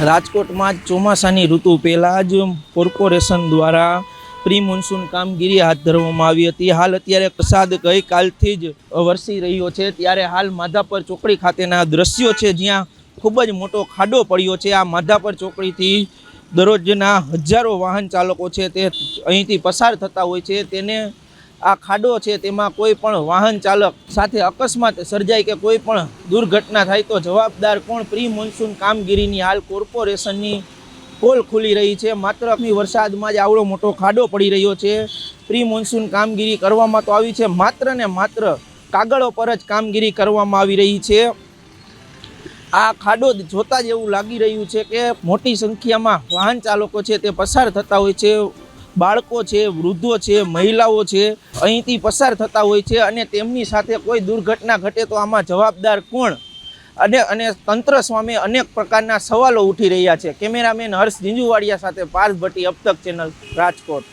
રાજકોટમાં ચોમાસાની ઋતુ પહેલાં જ કોર્પોરેશન દ્વારા પ્રી મોન્સૂન કામગીરી હાથ ધરવામાં આવી હતી। હાલ અત્યારે વરસાદ ગઈકાલથી જ વરસી રહ્યો છે, ત્યારે હાલ માધાપર ચોકડી ખાતેના દ્રશ્યો છે, જ્યાં ખૂબ જ મોટો ખાડો પડ્યો છે। આ માધાપર ચોકડીથી દરરોજના હજારો વાહન ચાલકો છે તે અહીંથી પસાર થતા હોય છે। તેને આ ખાડો છે તેમાં કોઈ પણ વાહન ચાલક સાથે અકસ્માત સર્જાય કે કોઈ પણ દુર્ઘટના થાય તો જવાબદાર કોણ? પ્રી મોન્સૂન કામગીરીની હાલ કોર્પોરેશનની પોલ ખુલી રહી છે। માત્ર વરસાદમાં જ આવડો મોટો ખાડો પડી રહ્યો છે। પ્રી મોન્સૂન કામગીરી કરવામાં તો આવી છે, માત્ર ને માત્ર કાગળો પર જ કામગીરી કરવામાં આવી રહી છે। આ ખાડો જોતા જ એવું લાગી રહ્યું છે કે મોટી સંખ્યામાં વાહન ચાલકો છે તે પસાર થતા હોય છે, બાળકો છે, વૃદ્ધો છે, મહિલાઓ છે અહીંથી પસાર થતા હોય છે, અને તેમની સાથે કોઈ દુર્ઘટના ઘટે તો આમાં જવાબદાર કોણ? અને તંત્ર સામે અનેક પ્રકારના સવાલો ઉઠી રહ્યા છે। કેમેરામેન હર્ષ ઝીંઝુવાડિયા સાથે પાર્થ ભટ્ટી, અબ તક ચેનલ, રાજકોટ।